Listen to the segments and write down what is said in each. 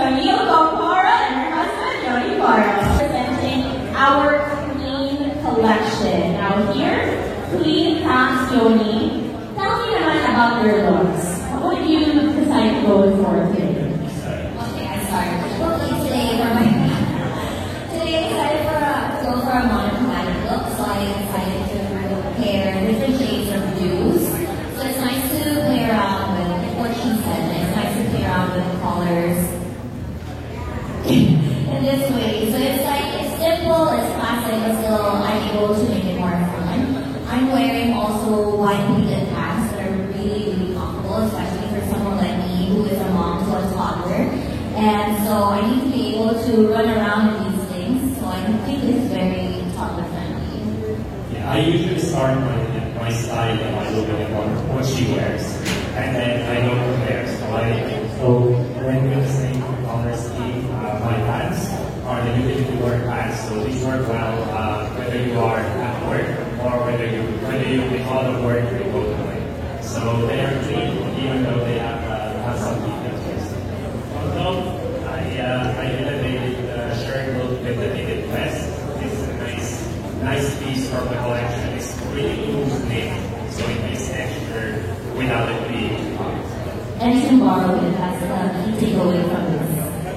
Camille Gopara and her husband, Yoni Barra, presenting our Clean collection. Now here, Clean Past Yoni. Tell me about your looks. What did you decide to go for today? Okay, I started. Okay, today I decided to go for a monochromatic look, so I decided to pair different shades of blues. So it's nice to play around with what she said. It's nice to play around with colors in this way. So it's like, it's simple, it's classic, but still I'm able to make it more fun. I'm wearing also wide pleated pants that are really comfortable, especially for someone like me who is a mom to a toddler. And so I need to be able to run around with these things. So I think this is very toddler friendly. Yeah, I usually start my style by looking at what she wears, and then I go from there. So when we have the same color scheme, my pants are the utility wear pants. So these work well whether you are at work or whether you out of work or you go to work. So they are clean, even though they have some details. Although I elevated the shirt look with the knitted vest. This is a nice piece from the collection. It's really loose knit, so it makes texture without it being hard. And you can borrow it. That's the key takeaway from this.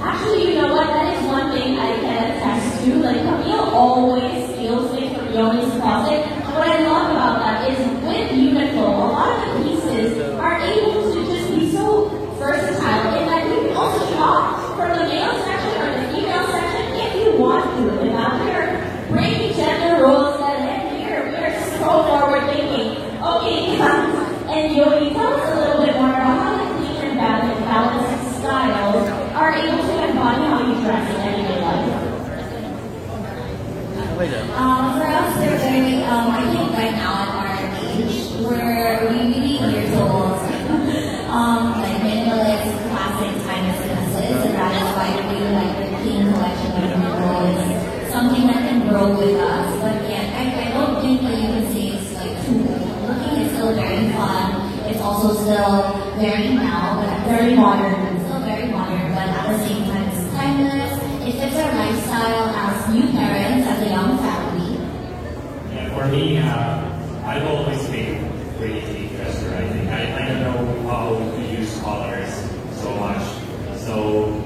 Actually, you know what? That is one thing I can attest to. Like, Camille always steals things from Yoni's closet. What I love about that is with Uniqlo, a lot of the pieces are able to just be so versatile in that you can also shop from the male section or the female section if you want to. Without your breaking gender roles that end here, we are so forward thinking. Okay, and Yoni, tell us a little bit more about how the clean and balanced styles are able to embody how you dress in everyday life. For us, they're very, I think right now at our age, we're really years old, like minimalist, classic, timeless dresses, and that is why we really like the Clean collection of Uniqlo. It's something that can grow with us, but yet I don't think that you can say it's like too old. Looking is still very fun. It's also still very now, but very modern. It's still very modern, but at the same time it's timeless. It fits our lifestyle as new parents, as a young family. Yeah, for me, I've always been really dresser. I think I don't know how to use colors so much. So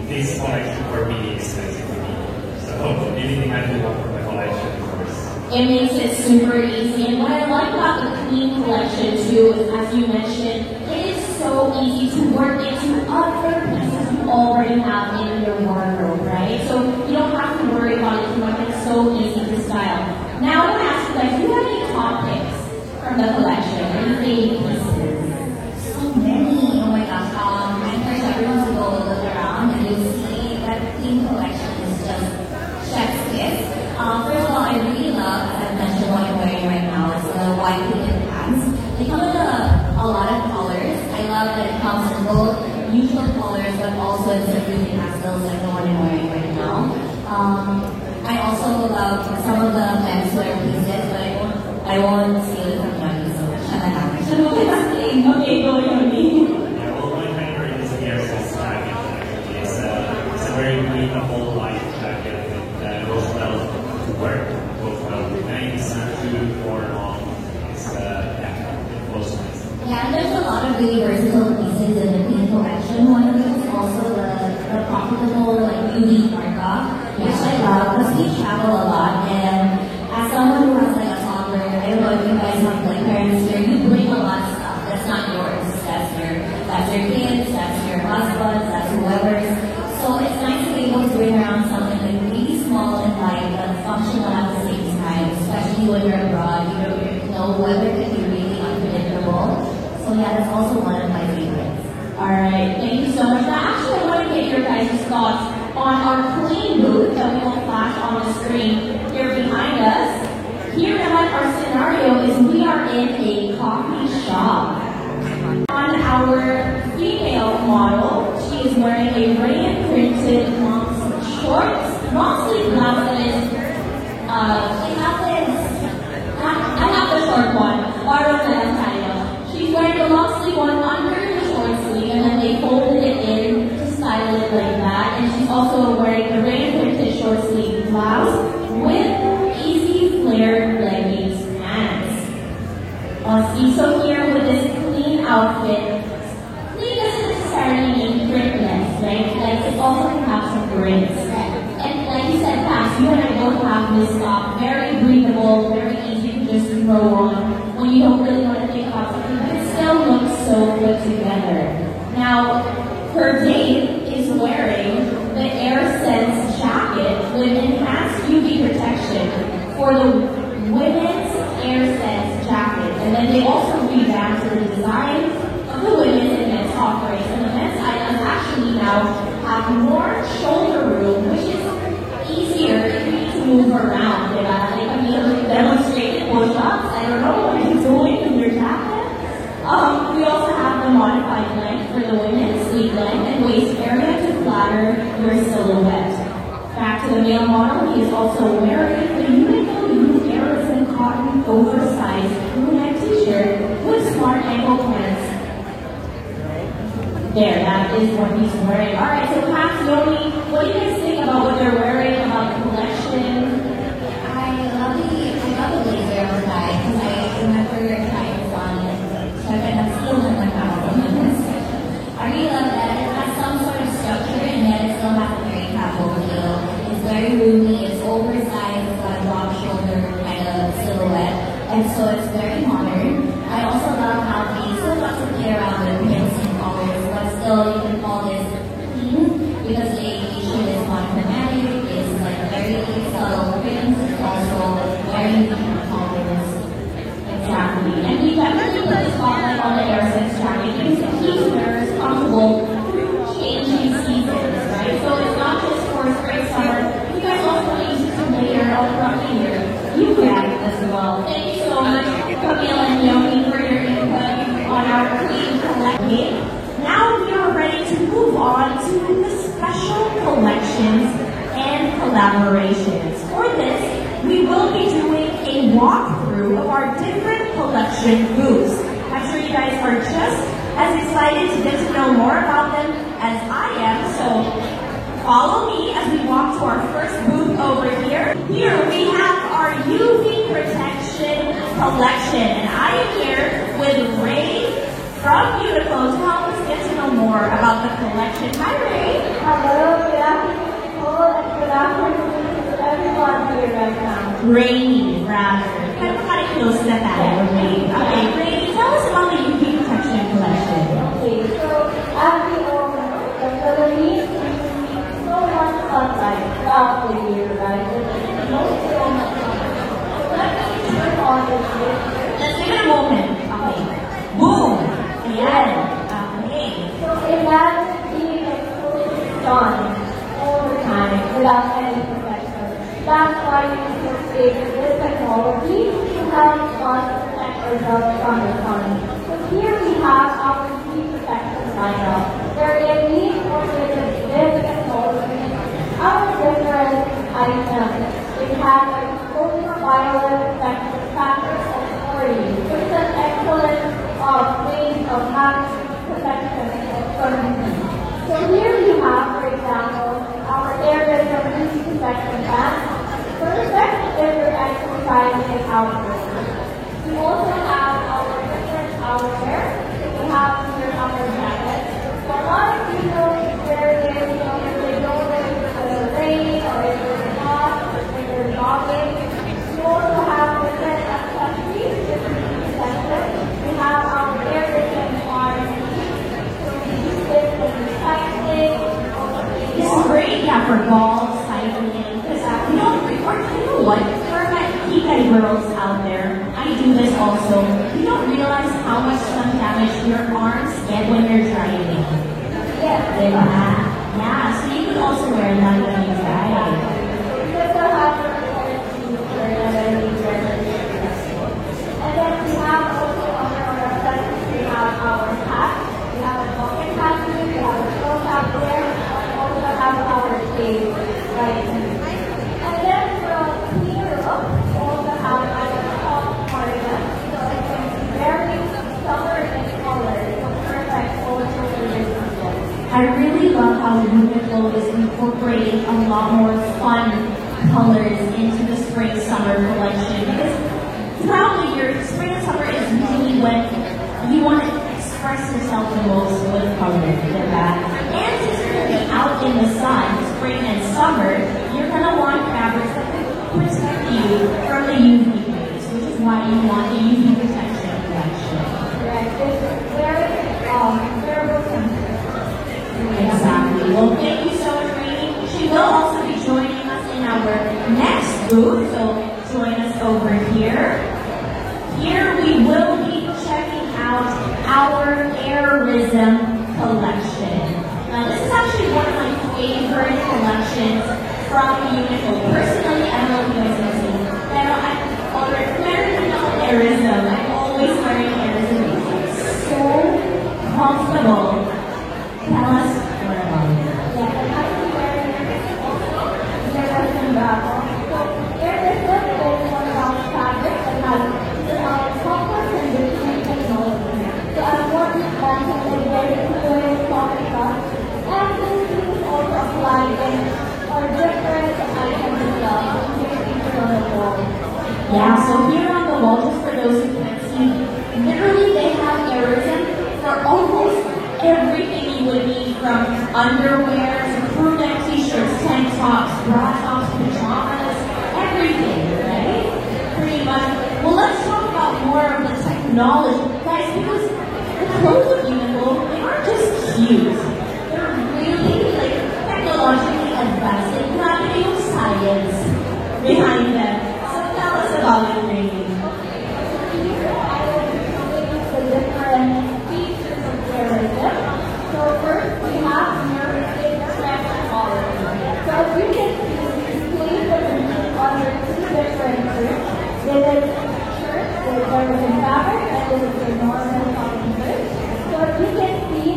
this collection for me is expensive for me. So anything I do for the collection, of course. It makes it super easy. And what I like about the Clean collection too is, as you mentioned, it is so easy to work into other pieces you already have in your wardrobe, right? So you don't have to worry about it too much. It's so easy to style. Now I want to ask you guys, do you have any top picks from the collection? Any favorite pieces? So many. Oh my gosh. I encourage everyone to go look around and you'll see that Clean collection is just chef's kiss. First of all, I really love, as I mentioned, what I'm wearing right now. It's the white pleated pants. They come in a lot of colors. I love that it comes in both neutral colors, but also in some really pastels like the one I'm wearing right now. I also love some of the menswear pieces, but I won't steal it from Yoni, so shut up. Okay, go Yoni. Yeah, well, my favorite is the Airsoft jacket. Actually, it's a very breathable, light jacket that goes well to work, goes well to night. It's not too worn long. It's it goes nice. Yeah, and there's a lot of really versatile pieces in the Clean collection. One of them is also the profitable like UV parka, which I love because we travel a lot. And as someone who has like a toddler, I don't know if you guys have like parents here, you bring a lot of stuff that's not yours. That's your kids, that's your husbands, that's whoever's. So it's nice to be able to bring around something like really small and light but functional at the same time, especially when you're abroad. You know, weather can be really unpredictable. So yeah, that's also one of my favorites. All right, thank you so much. Now, actually, I want to get your guys' thoughts on our Clean booth that we will flash on the screen here behind us. Here, what our scenario is, we are in a coffee shop. On our female model, she is wearing a rain printed long sleeve blouse that is, I have the short one, borrowed the title. She's wearing the long sleeve one under the short sleeve, and then they folded it in to style it like that. And and she's also wearing the rain printed short sleeve blouse with easy flared leggings pants. So here with this clean outfit, clean doesn't necessarily mean printless, right? Like it also can have some prints. And like you said, Pax, you and I both have this top, very breathable, very easy to just throw on when you don't really want to think about something, but it still looks so good together. Now, her date is wearing the AirSense jacket with enhanced UV protection for the women's AirSense jacket. And then they also revamped the design of the women's and men's offerings. And the men's items actually now have more shoulder room, which is easier if you need to move around. Like I mean, demonstrated push-ups. I don't know what you're doing in your jacket. We also have the modified length for the women's sleeve length and waist area to flatter your silhouette. Back to the male model, he is also wearing the Uniqlo New Aerosol cotton oversized crew-neck t-shirt with smart ankle pants. There, that is what he's wearing. Alright, so Pax, Yoni, what do you guys think about what they're wearing, about the collection? I love the blazer on guy because I remember your times on it. So I kind of still have my power on this. I really love that it has some sort of structure and yet it still has a very casual feel. It's very roomy, it's oversized, it's got a broad shoulder kind of silhouette, and so it's very modern. I also love how they still got to play around with prints and colors, but still you can call this clean because the shade is monochromatic, it's like very subtle prints, it's also very different colors. Exactly. And we definitely put the spotlight on the AirSense jacket because it keeps wearers comfortable through changing seasons, right? So it's not just for spring, summer. You guys also use it to layer all throughout the year. You grab it as well. Thank you so much, Camille and Yoni, for your input on our clean collection. Now we are ready to move on to the special collections and collaborations. For this, we will be doing a walkthrough of our different collection booths. I'm sure you guys are just as excited to get to know more about them as I am, so follow me as we walk to our first booth over here. Here we have our UV protection collection, and I am here with Ray from Uniqlo to help us get to know more about the collection. Hi, Ray. Hello, good afternoon, Nicole, and good afternoon to everyone here right now. Rainy, rather. Kind of close to that Ray. Okay, Ray, tell us about the UV protection collection. Okay, so as we all know, the Philippines receives so much sunlight throughout the year, right? It's mostly so much sunlight. So let me turn on this light. Let's give it a moment. Okay. Boom. Ayan. Okay. So imagine being exposed to sun all the time without any protection. That's why we create this technology to help us protect ourselves from the sun. So here we have our UV protection lineup, wherein we incorporated this technology, our different items. It has a ultraviolet protection factor of 40, which is an excellent range of having protection from UV. So here we have, for example, our areas of UV protection bands. Perfect if you're exercising outdoors. We also have our different outerwear. We have here our jackets. So a lot of people wear this, if they go there for the rain or if they're not, if they're jogging. We also have different accessories, different protection. We have our air resistant arms. So we use this for recycling. This is great, yeah, for golf, cycling. You know what? For my Kikay girls out there, I do this also. You don't realize how much sun damage your arms get when you're driving. Yes. Yeah, so you can also wear that when you drive. And then we have also under our accessories, we have our hat, we have a bucket hat, we have a clothes out there, and also have our shades right here. And then from here up, we also have our top cardigan, so it can be very summer in color, so perfect for children. I really love how Uniqlo is incorporating lot more fun colors into the spring-summer collection because throughout the year, spring and summer is usually when you want to express yourself the most with colors, diba? And since you're going to be out in the sun, spring and summer, you're going to want fabrics that can protect you from the UV rays, which is why you want the UV protection collection. Correct. It's very wearable sensitive. Exactly. Well, thank you so much, Rainy. She will also be joining us in our next booth, so join us over here. Here we will be checking out our Airism collection. Now, this is actually one of my favorite collections from Uniqlo. Personally, I don't know if you guys have seen, but I'm already wearing Airism. I'm always wearing Airism. It's so comfortable. Tell us more about it. Yeah, and I am wearing also Airism Bravo. So Airism is one of our fabrics that has comfort and different technology. So I'm working on something very cool, soft stuff. And this is also applied in our different items as well. On the wall. Yeah, so here on the wall, just for those who can't see, literally they have Airism for almost everything you would need from underwear to crew neck t-shirts, tank tops, bra tops, pajamas, everything, right? Pretty much. Well, let's talk about more of the technology, guys, because the clothes of Uniqlo, they aren't just cute. They're really like technologically advanced. They have real science behind them. So tell us about it, Rainy. Here I will be showing you the different features of Airism. So first we have Airism stretch collar. So as you can see, we place the machine under two different shirts. There is shirt with Airism fabric and there is a normal cotton shirt. So as you can see,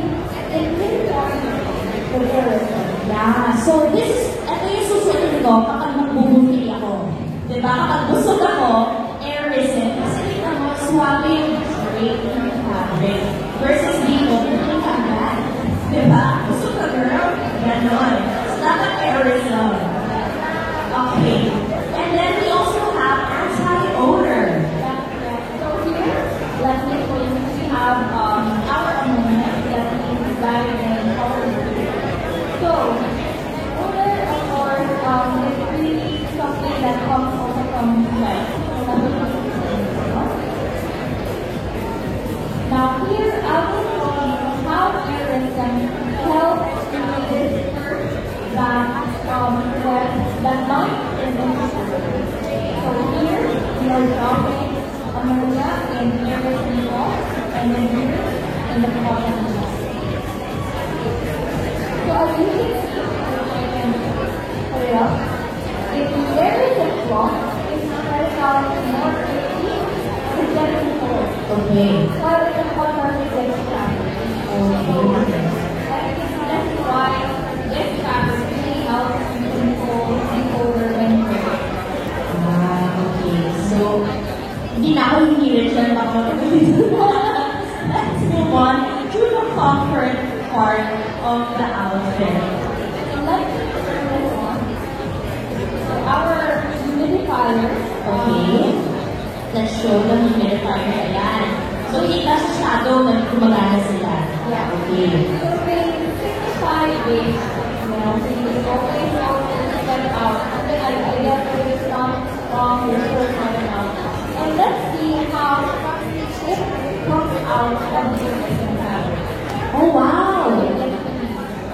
it is on the Airism. Yeah, so this is, ito yung susunin ko kapag magbubuti ako. Diba? Kapag busog ako, Airism. Kasi tingnan mo, suwabe yung straight yung fabric. Versus dito, hindi ka agad. Diba? Busog ka, girl? Ganon. So, dapat Airism. Okay. And then we also have anti-odor. That's correct. So here, let's say for instance, we have our ammonia that is dyed in color blue. So, odor, of course, is really something that comes also from sweat. Now here, I will show you how Airism helps to register that light in the fabric. So here, we are dropping ammonia in Airism wall, and then here, in the cotton wall. So as you can see, I can put it up. If there is a cloth, it's spread out more quickly, it's getting cold. Okay. While in the cotton, it gets fabric. Okay. That's why this fabric really helps you control the odor when you wear it. Okay. So, hindi na ako hinihirit dyan ako. Let's move on to the comfort part of the outfit. So let's turn this on. So our humidifier. Okay. Let's show the humidifier. Ayan. So, kita sa shadow na gumagana sila. Yeah. Okay. So in 65 days, we always step out. And then I guess if it's not strong, you're still coming out. And let's see how it comes out of the Airism fabric. Oh, wow.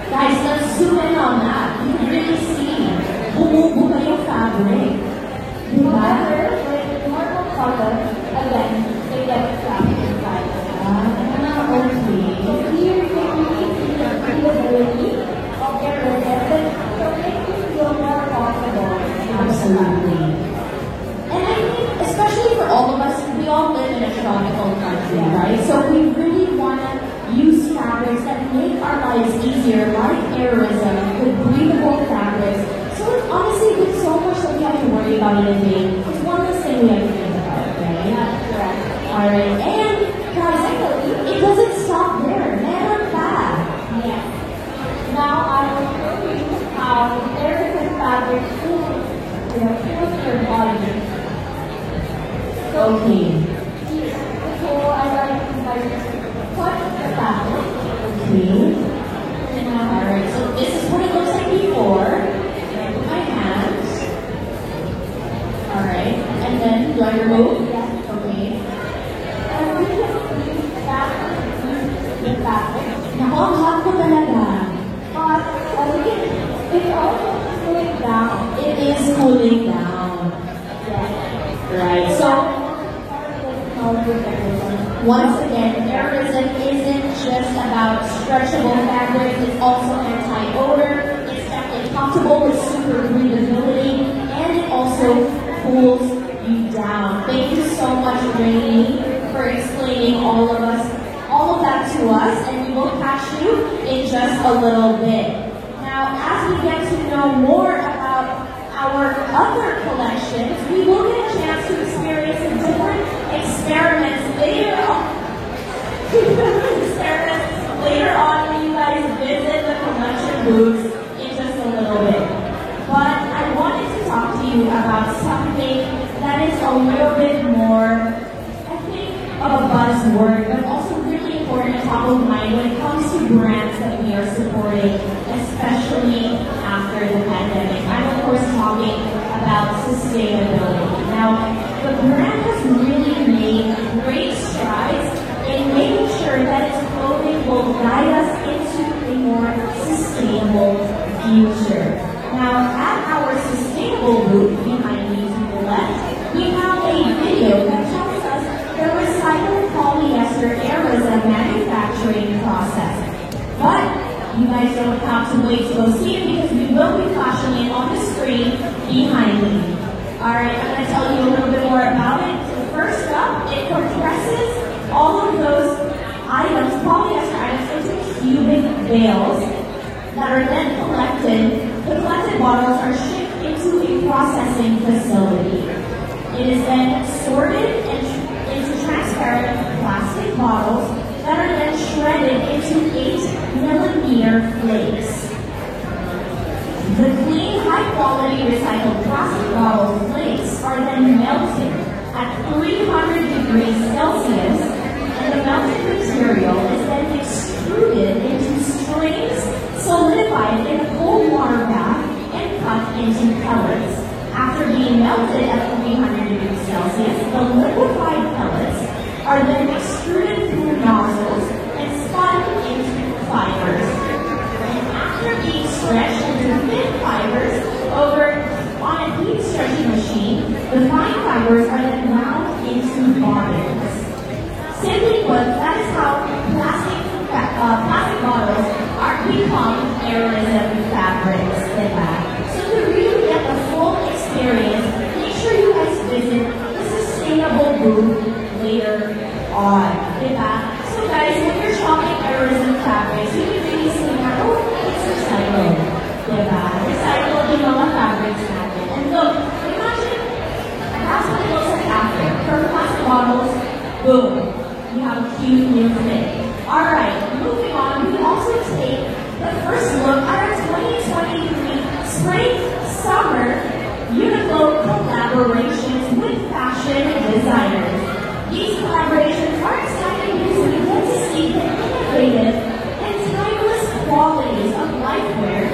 Guys, let's zoom in on that. You can really see. Bumubuka yung fabric. Diba? However, with normal color, again, they get trapped inside. Okay. So here you can really see the breathability of Airism, so it makes you feel more comfortable. Absolutely. And I think, especially for all of us, we all live in a tropical country, right? So we really want to use fabrics that make our lives easier, like Airism, with breathable fabrics. So it's honestly, with so much that we have to worry about in a day, it's one less thing we have to think about, right? That's correct. Alright, and guys, it doesn't stop there. Never bad. Yes. Now I will show you how Airism fabric feels, feels your body. Okay. So I like to touch the fabric. Okay. Alright, so this is what it looks like before. With my hands. Alright, and then do I remove? Yes. Okay. And we can use the fabric. Naku, ang hot ko talaga. But it's also cooling down. It is cooling down. Yes. Right, so once again, Airism isn't just about stretchable fabrics, it's also anti-odor, it's definitely comfortable with super breathability, and it also cools you down. Thank you so much, Rainy, for explaining all of that to us, and we will catch you in just a little bit. Now, as we get to know more about our other collections, we will get a chance to experience some different experiments later on when you guys visit the collection booths in just a little bit. But I wanted to talk to you about something that is a little bit more, I think, of a buzzword, but also really important and top of mind when it comes to brands that we are supporting, especially after the pandemic. I'm of course talking about sustainability. Now, the brand has really made great strides in making sure that its clothing will guide us into a more sustainable future. Now, at our sustainable booth behind me to the left, we have a video that tells us the recycled polyester Airism manufacturing process. But you guys don't have to wait to go see it because we will be flashing it on the screen behind me. Alright, I'm going to tell you a little bit more about it. So first up, it compresses all of those items, polyester items, into cubic bales that are then collected. The collected bottles are shipped into a processing facility. It is then sorted into transparent plastic bottles that are then shredded into 8mm flakes. The clean, high-quality recycled plastic bottle flakes are then melted at 300 degrees Celsius, and the melted material is then extruded into strings, solidified in a cold water bath, and cut into pellets. After being melted at 300 degrees Celsius, the liquefied pellets are then extruded through nozzles and spun into fibers. And after being stretched into thin fibers on a heat stretching machine, the fine fibers are then wound into bobbins. Simply put, that is how plastic bottles are become Airism fabrics in that. So to really get the full experience, make sure you guys visit the sustainable booth later on. So guys, when you're shopping Airism fabrics, you can really see that, oh, it's recycled. Recycled yung mga fabrics natin. And look, imagine, that's what it looks like after. From plastic bottles, boom, you have a cute new thing. Alright, moving on, we also take the first look at our 2023 Spring-Summer Uniqlo collaborations with fashion designers. These collaborations are exciting because we get to see the innovative and timeless qualities of lifewear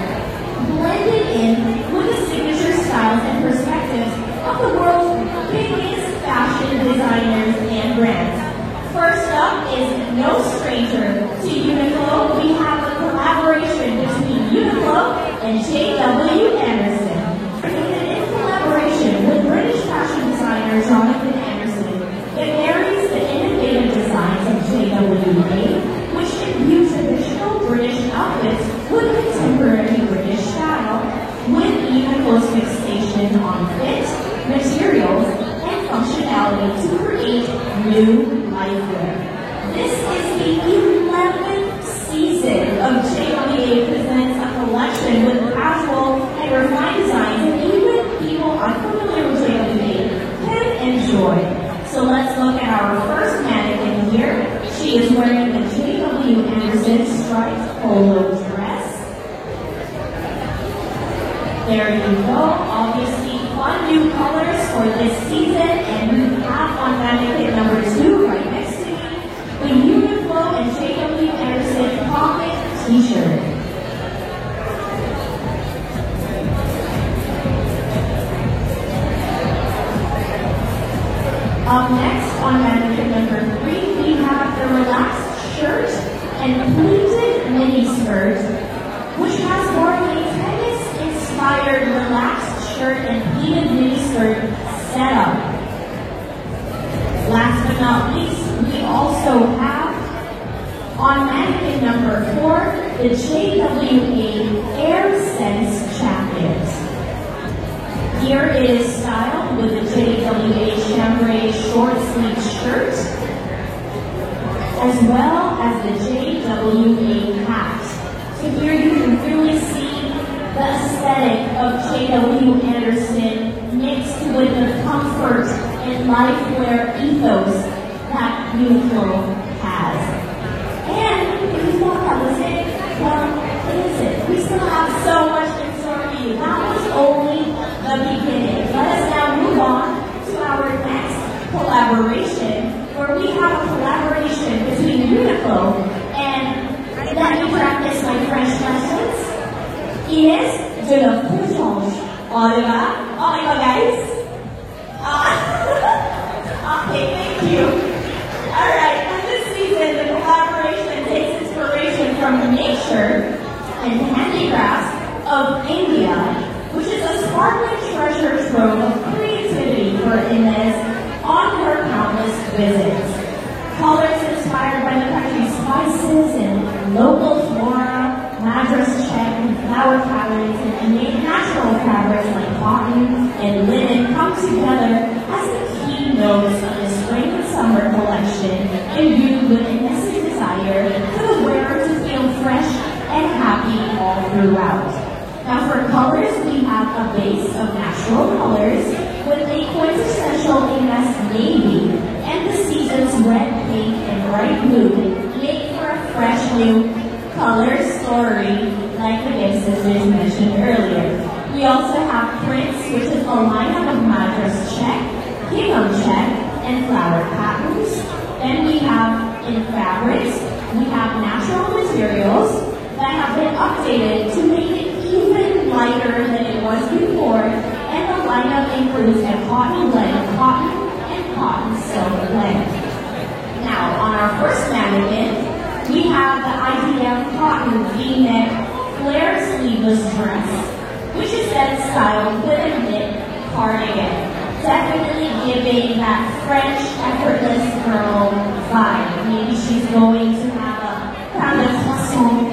blended in with the signature styles and perspectives of the world's biggest fashion designers and brands. First up is no stranger to Uniqlo. We have a collaboration between Uniqlo and J.W. Anderson. In collaboration with British fashion designer Jonathan Anderson, it marries the innovative designs of JWA, which imbue traditional British outfits with contemporary British style, with Uniqlo's fixation on fit, materials, and functionality to create new lifewear. This is the 11th season of JWA presents a collection with casual and refined designs that even people unfamiliar with JWA can enjoy. So let's look at our first mannequin here. She is wearing the J.W. Anderson striped polo dress. There you go. Obviously, fun new colors for this season, and we have on mannequin number 2 right next to me, the Uniqlo and J.W. Anderson Pocket T-shirt. Up next on mannequin number 3, we have the relaxed shirt and pleated mini skirt, which has more of a tennis-inspired relaxed shirt and pleated mini skirt setup. Last but not least, we also have on mannequin number 4, the JWA Air Sense jacket. Here it is styled with the JWA chambray short sleeve shirt, as well as the JWA hat. So here you can really see the aesthetic of J.W. Anderson mixed with the comfort and life-wear ethos that Uniqlo has. And if you thought that was it, well, it isn't. We still have so much in store for you. That was only the beginning. Let us now move on to our next collaboration, where we have a collaboration between Uniqlo and, let me practice my French lessons, Inès de la Poutange. Oh my god, guys. Okay, thank you. Alright, for this season, the collaboration takes inspiration from the nature and handicrafts of India, which is a sparkling treasure trove of creativity for Inez on her countless visits. Colors inspired by the country's spices and local flora, Madras check and flower patterns and natural fabrics like cotton and linen come together as the key notes of the spring and summer collection, imbued with Inez's desire for the wearer to feel fresh and happy all throughout. Now for colors, we have a base of natural colors with a quintessential Inez navy and the season's red, pink, and bright blue make for a fresh new color story like the Gibsons mentioned earlier. We also have prints, which is a lineup of Madras check, gingham check, and flower patterns. Then we have in fabrics, we have natural materials that have been updated to make it even lighter than it was before, and the lineup includes a cotton blend, cotton and cotton silk blend. Now, on our first mannequin, we have the IDM cotton V-neck flare sleeveless dress, which is then styled with a knit cardigan, definitely giving that French effortless girl vibe. Maybe she's going to have a kind of croissant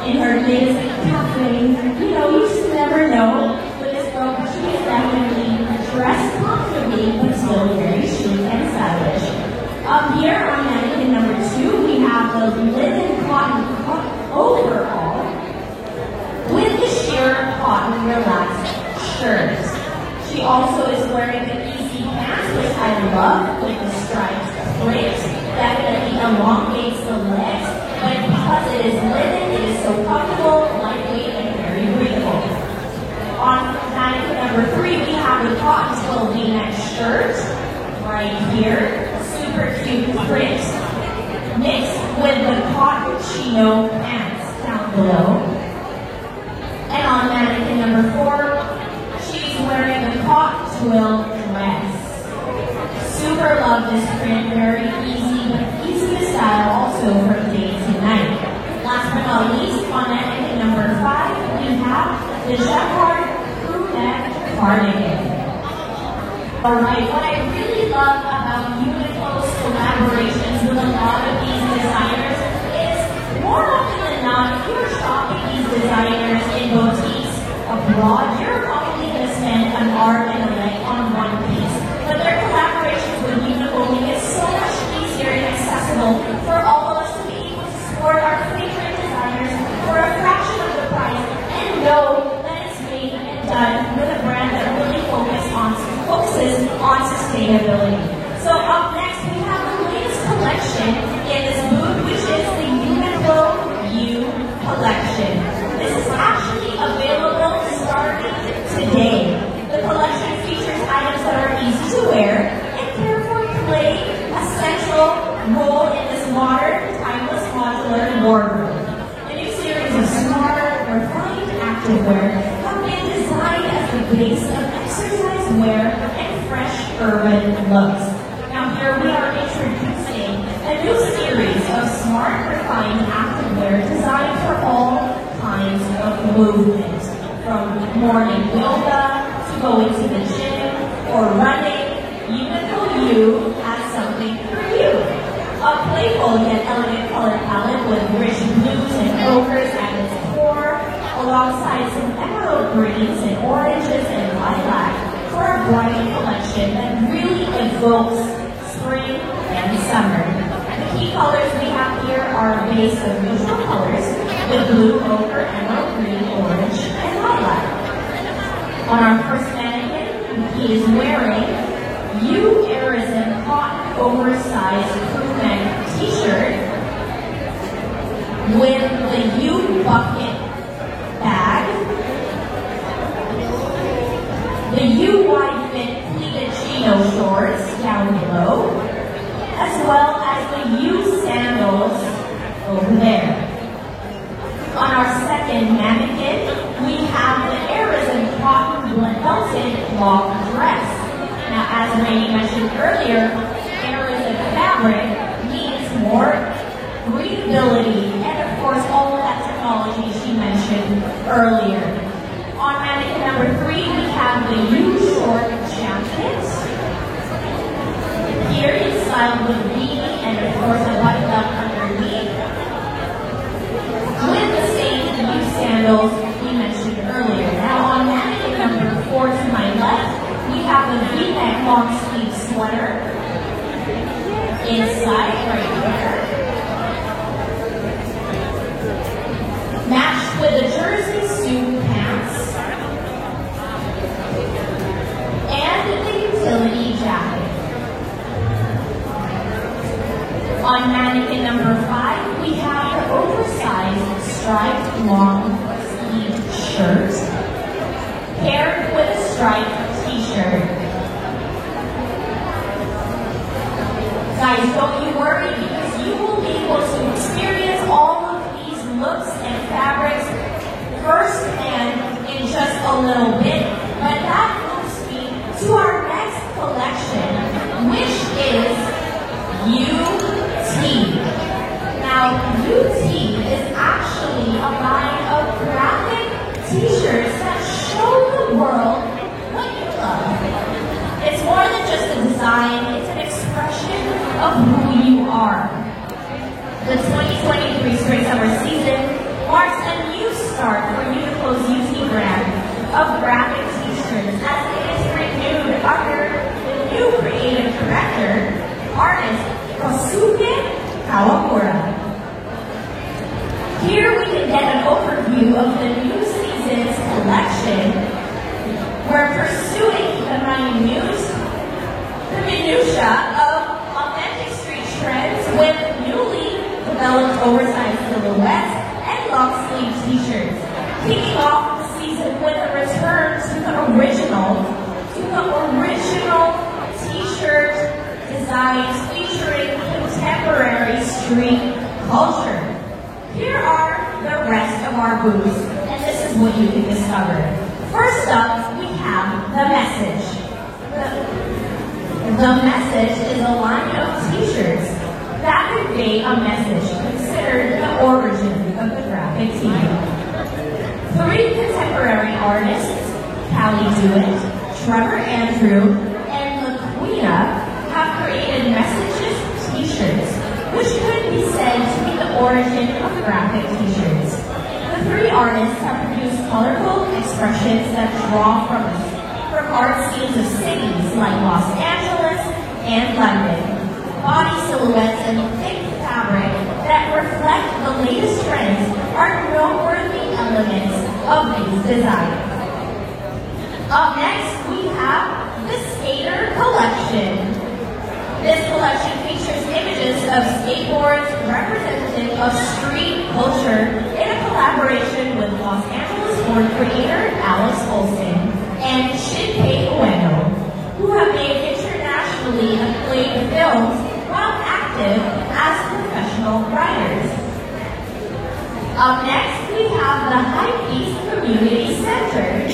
in her latest cafe. You know, you just never know with this girl, but she is definitely dressed comfortably, but still very chic and stylish. Up here on mannequin number 2, we have the linen cotton overall with the sheer cotton relaxed shirt. She also is wearing the easy pants, which I love, with the striped print. Definitely elongates the legs, but because it is linen, it is so comfortable, lightweight, and very breathable. On mannequin number 3, we have the cotton twill V-neck shirt right here. Super cute print mixed with the cotton chino pants down below. And on mannequin number 4, she's wearing the cotton twill dress. Super love this print, very easy to style also from day to night. Last but not least, on mannequin number 5, we have the Jacquard crew neck cardigan. Alright, what I really love about Uniqlo's collaborations with a lot of these designers is, more often than not, if you're shopping these designers in boutiques abroad, you're probably going to spend an arm and a leg on one piece. But their collaborations with Uniqlo make it so much easier and accessible for all of us to be able to support our favorite designers for a fraction of the price and know that it's made and done with a brand that really focuses on sustainability. So up next, we have the latest collection in this booth, which is the Uniqlo U collection. This is actually available starting base of exercise wear and fresh urban looks. Now here we are introducing a new series of smart, refined activewear designed for all kinds of movement. From morning yoga to going to the gym or running, Uniqlo U has something for you. A playful yet elegant color palette with rich blues and ochres at its core, alongside some emerald greens and oranges and lilac for a bright collection that really evokes spring and summer. The key colors we have here are a base of neutral colors with blue, ochre, emerald green, orange, and lilac. On our first mannequin, he is wearing U Aerism cotton oversized crew neck t-shirt with the U bucket bag, the U wide fit pleated chino shorts down below, as well as the U sandals over there. On our second mannequin, we have the Aerism cotton belted long dress. Now, as Rainey mentioned earlier, Aerism fabric means more breathability and, of course, all of that technology she mentioned earlier. On mannequin number 3, we have the U-short jacket. Here it's styled with beanie and, of course, a button-up underneath, with the same U sandals we mentioned earlier. Now, on mannequin number 4 to my left, we have the V-neck long sleeve sweater inside right here, matched with a jersey suit pants and the utility jacket. On mannequin number 5, we have the oversized striped long sleeve shirt paired with a striped t-shirt. Guys, don't you worry, because you will be able to experience all of these looks and fabrics firsthand in just a little bit. But that moves me to our next collection, which is UT. Now, UT is actually a line of graphic t-shirts that show the world what you love. It's more than just a design, it's an expression of who you are. The 2023 Spring-Summer season marks a new start for Uniqlo's UT brand of graphic t-shirts as it is renewed under the new creative director, artist Kosuke Kawamura. Here we can get an overview of the new season's collection. We're pursuing the minutia of authentic street trends with newly developed oversized silhouettes and long sleeve t-shirts. Kicking off the season with a return to the original t-shirt designs featuring contemporary street culture. Here are the rest of our booths, and this is what you can discover. First up, we have The Message. The Message is a line of t-shirts that convey a message considered the origin of the graphic tee. 3 contemporary artists, Callie Dewitt, Trevor Andrew, and LaQuina, have created Messages t-shirts, which could be said to be the origin of graphic t-shirts. The 3 artists have produced colorful expressions that draw from art scenes of cities like Los Angeles and London, body silhouettes and thick fabric that reflect the latest trends are noteworthy elements of these designs. Up next, we have the Skater Collection. This collection features images of skateboards representative of street culture in a collaboration with Los Angeles-born creator Alex Olsen and Shinpei Ueno, who have made internationally acclaimed films while active as professional writers. Up next, we have the Hypebeast Community Center.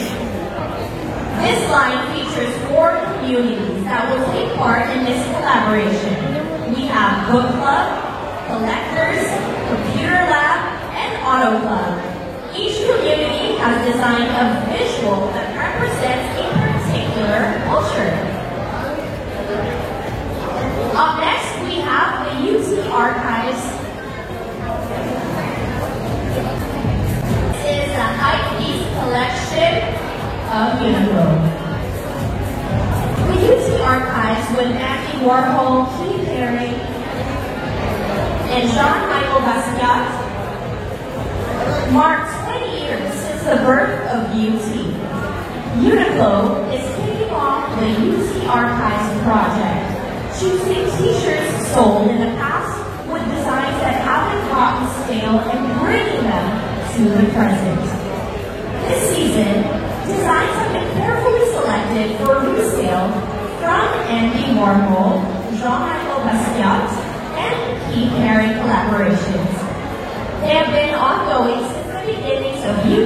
communities that will take part in this collaboration. We have Book Club, Collectors, Computer Lab, and Auto Club. Each community has designed a visual that represents a particular culture. Up next, we have the UT Archives. This is a high-piece collection of Uniqlo. The UT Archives with Andy Warhol, Keith Haring, and Jean-Michel Basquiat marks 20 years since the birth of UT. Uniqlo is kicking off the UT Archives project, choosing t-shirts sold in the past with designs that haven't gotten stale and bringing them to the present. This season, designs have been carefully selected for resale from Andy Warhol, Jean-Michel Basquiat, and Keith Haring collaborations. They have been ongoing since the beginnings of UT